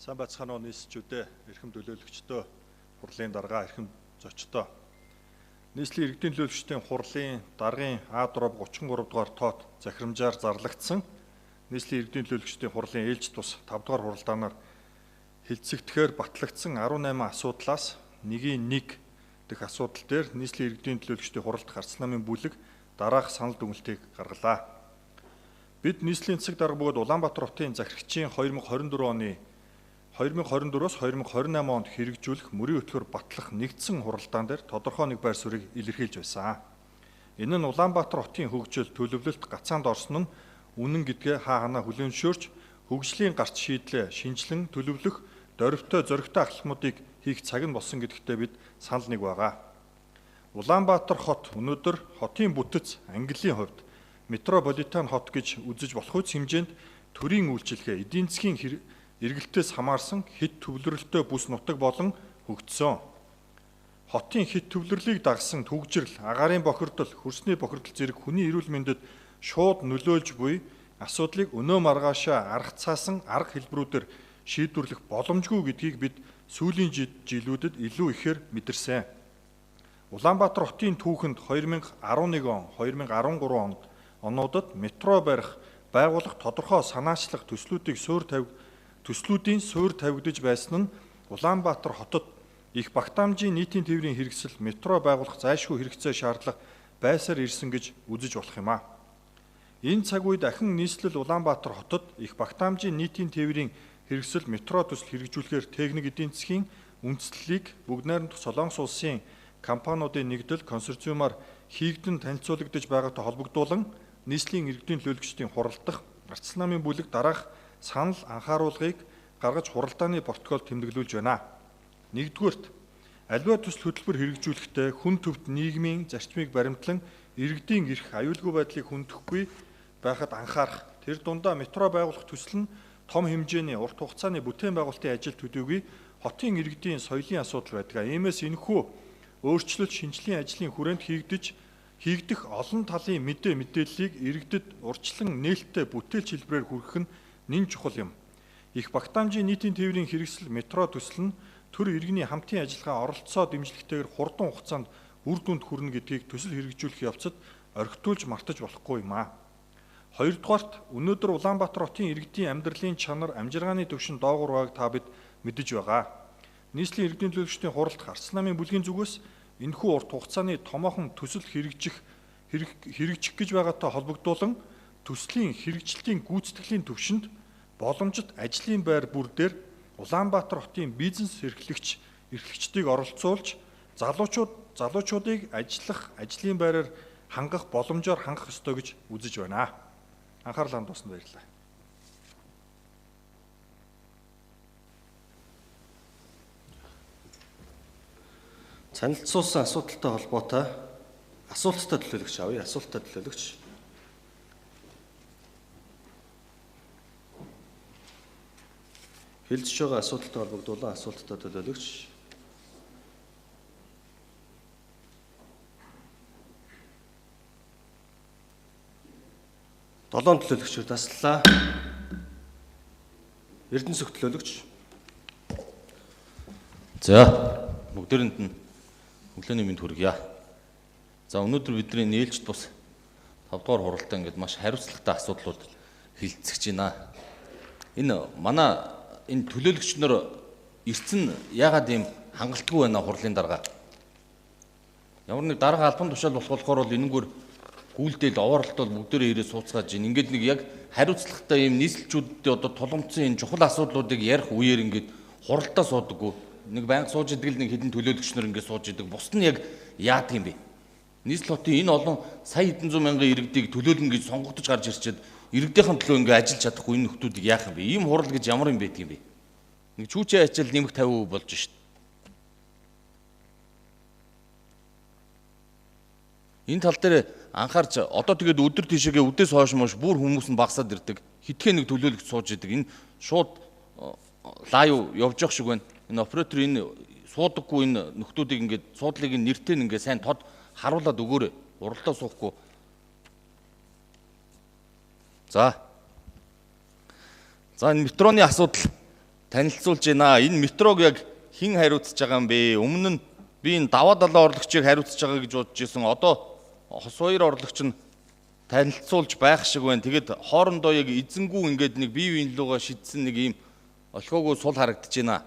Сайн байцгаана уу нийслэлчүүдээ, эрхэм төлөөлөгчдөө, хурлын дарга эрхэм зочдоо. Нийслэлийн иргэдийн төлөөлөгчдийн хурлын даргын А-дурав 33 дугаар тоот захирамжаар зарлагдсан нийслэлийн иргэдийн төлөөлөгчдийн хурлын ээлж тус 5 дугаар хуралдаанаар хилцэгдэхээр батлагдсан 18 асуудлаас 1 дэх асуудал дээр нийслэлийн иргэдийн төлөөлөгчдийн хуралд гарц намын бүлэг дараах санал дүгнэлтийг гаргалаа. Бид нийслэлийн засаг дарга бөгөөд Улаанбаатар хотын захирагчийн 2024 оны 2024-оос 2028 онд хэрэгжүүлэх мөрийн өтгөр батлах нэгдсэн хуралдаан дээр тодорхой нэг байр суурийг илэрхийлж байсан. Энэ нь Улаанбаатар хотын хөгжил төлөвлөлт гацаанд орсон нь үнэн гэдгээ хаана хүлээмжшөөрч хөгжлийн гарц шийдлээ шинжилэн төлөвлөх дорвитой зоригтой ахлагмуудыг хийх цаг нь болсон гэдэгтээ бид санал нэг байгаа. Улаанбаатар хот өнөөдөр хотын бүтэц ангиллын хувьд метрополитен хот гэж үзэж болох үс хэмжээнд төрийн үйлчилгээ, эдийн засгийн эргэлтээс хамаарсан хэт төвлөрөлтөй бүс нутаг болон хөгжсөн. Хотын хэт төвлөрлийг дагсан түгжирэл, агаарын бохирдол, хөрсний бохирдол зэрэг хүний эрүүл мэндэд шууд нөлөөлж буй асуудлыг өнөө маргаашаа арга цаасан арга хэлбэрүүдээр шийдвэрлэх боломжгүй гэдгийг бид сүүлийн жилүүдэд илүү ихээр мэдэрсэн. Улаанбаатар хотын түүхэнд 2011 он, 2013 онуудад метро барих, байгуулах тодорхой санаачлах төслүүдийн суурь тавигдаж байсан нь Улаанбаатар хотод их багтаамжийн нийтийн тээврийн хэрэгсэл метро байгуулах зайлшгүй хэрэгцээ шаардлага байсаар ирсэн гэж үзэж болох юм а. Энэ цаг үед дахин нийслэл Улаанбаатар хотод их багтаамжийн нийтийн тээврийн хэрэгсэл метро төсөл хэрэгжүүлэхээр техник эдийн засгийн үндэслэлийг бүгд найрамдах Солонгос улсын компаниудын нэгдэл консорциумаар хийгдэн танилцуулагдаж байгаатай холбогдуулан нийслэлийн иргэдийн төлөөлөгчдийн хуралдах гарц намын бүлэг дараах санал анхааруулгыг гаргаж хуралдааны протокол тэмдэглүүлж байна. Нэгдүгээрт, аливаа төсөл хөтөлбөр хэрэгжүүлэхдээ хүн төвд нийгмийн зарчмыг баримтлан иргэдийн эрх аюулгүй байдлыг хөндөхгүй байхад анхаарах. Тэр дундаа метро байгуулах төсөл нь том хэмжээний урт хугацааны бүтээн байгуулалтын ажил төдийгүй хотын иргэдийн соёлын асуудал байдаг. Иймээс энэхүү өөрчлөлт шинжилгээ ажлын хүрээнд хийгдэх олон талын мэдээллийг иргэдэд урьдчилан нээлттэй бүтээлч хэлбэрээр хүргэх нь нэн чухал юм. Их багтаамжийн нийтийн тээврийн хэрэгсэл метро төсөл нь төр иргэний хамтын ажиллагаа оролцоо дэмжлэгтэйгээр хурдан хугацаанд үр дүнд хүрнэ гэдгийг төсөл хэрэгжүүлэх явцад орхитуулж мартаж болохгүй юм а. Хоёрдугаарт, өнөөдөр Улаанбаатар хотын иргэдийн амьдралын чанар, амжиргааны түвшин доогуур байгааг та бид мэдэж байгаа. Нийслэлийн иргэдийн төлөөлөгчдийн хуралд гарц намын бүлгийн зүгээс энэхүү урт хугацааны томоохон төсөл хэрэгжих гэж байгаатай холбогдуулан төслийн хэрэгжилтийн гүйцэтгэлийн түвшинд боломжит ажлын байр бүр дээр Улаанбаатар хотын бизнес эрхлэгчдийг оролцуулж залуучуудыг ажиллах ажлын байраар хангах боломжоор хангах ёстой гэж үзэж байна. Анхаарал хандуулсанд баярлалаа. Саналцуулсан асуудалтай холбоотой асуулттай төлөөлөгч авъя. Асуулттай төлөөлөгч. Хэлж байгаа асуудалтай холбогдуулан асуулттай төлөөлөгч. Долоон төлөөлөгчөөр таслаа. Эрдэнэ сүх төлөөлөгч. За, бүгдээрэнд нь өглөөний мэнд хүргье. За, өнөөдөр бидний нээлжид бус 5 дугаар хуралдаа ингээд маш хариуцлагатай асуудлууд хилцэж байна. Энэ төлөөлөгч нар эртсэн яагаад ийм хангалтгүй байна хурлын дарга. Ямар нэг дарга албан тушаал болохоор бол энэгээр гүйлдээл овооролтол бүгдээрээ ирээ сууцгааж ийн. Ингээд нэг яг хариуцлагатай ийм нийслэлчүүдтэй одоо тулгамдсан энэ чухал асуудлуудыг ярих үеэр ингээд хуралдаа суудаггүй. Нэг байнга сууж идэг л нэг хэдэн төлөөлөгч нар ингээд сууж идэг. Бус нь яг яадаг юм бэ? Нийслэл хотын энэ олон сая хэдэн зуун мянган иргэдийг төлөөлнө гэж сонгогдож гарч ирчихэд иргэдийнхэн төлөө ингээ ажиллаж чадахгүй энэ нөхдүүдийг яах юм бэ? Ийм хурал гэж ямар юм байдаг юм бэ? Нэг чүүчээ ачаал нэмэх 50% болж шít. Энэ тал дээр анхаарч одоо тэгээд өдөр тийшээгээ үдээс хойш маш бүр хүмүүс нь багасаад ирдэг. Хитгэн нэг төлөөлөгч сууж идэг. Энэ шууд лайв явж явах шиг байна. Энэ оператор энэ суудаггүй энэ нөхдүүдийг ингээд суудлыг нэртэй ингээ сайн тод харуулад өгөөрэй. Уралдаа суухгүй. За энэ метроны асуудал танилцуулж байна. Энэ метрог яг хэн хариуцж байгаа юм бэ? Өмнө нь би энэ даваа далаа орлогчийг хариуцж байгаа гэж бодож исэн. Одоо хос хоёр орлогч нь танилцуулж байх шиг байна. Тэгэд хоорондоо яг эзэнгүү ингээд нэг бие биеийн лугаа шидсэн нэг ийм олхиогүй сул харагдаж байна.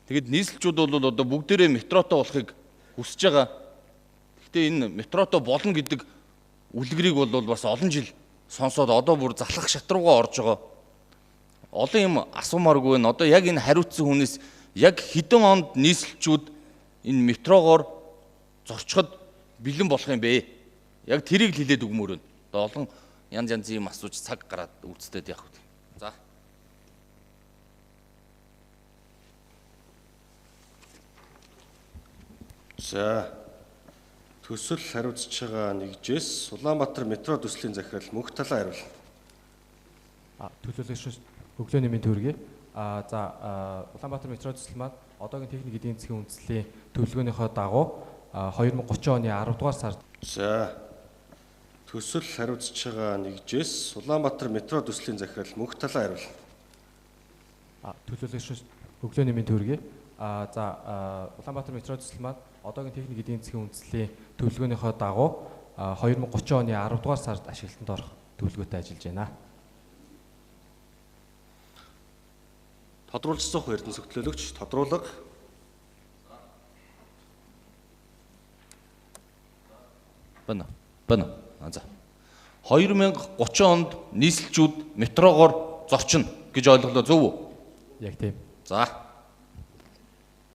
Тэгэд нийслэлчүүд бол одоо бүгдээрээ метротой болохыг хүсэж байгаа. Гэхдээ энэ метротой болно гэдэг үлгэрийг бол бас олон жил сонсоод одоо бүр залхах шат руугаа орж байгаа. Олон юм асуумааргүй байна. Одоо яг энэ хариуцсан хүнээс яг хэдэн онд нийслэлчүүд энэ метрогоор зорчход бэлэн болох юм бэ? Яг тэрийг л хэлээд өгмөр байна. Одоо олон янз янзын юм асууж цаг гараад үлдсэд явах үү. За. За. Төсөл хариуцж байгаа нэгжээс Улаанбаатар метро төслийн захирал мөнх талаа хариулна. Төлөөлөгч өглөөний мэнд хүргэе. Улаанбаатар метро төсөл маань одоогийн техник эдийн засгийн үндэслэлийн төлөвлөгөөнийхөө дагуу 2030 оны 10 дугаар сард. За. Төсөл хариуцж байгаа нэгжээс Улаанбаатар метро төслийн захирал мөнх талаа хариулна. Төлөөлөгч өглөөний мэнд хүргэе. Улаанбаатар метро төсөл маань одоогийн техник эдийн засгийн үндэслэлийн төлөвлөгөөнийхөө дагуу 2030 оны 10 дугаар сард ашиглалтанд орох төлөвлөгөөтэй ажиллаж байна. Тодруулсан Эрдэнэ зөвлөлөгч тодруулга. Бана. За. 2030 онд нийслэлчүүд метрогоор зорчно гэж ойлголоо зөв үү? Яг тийм. За.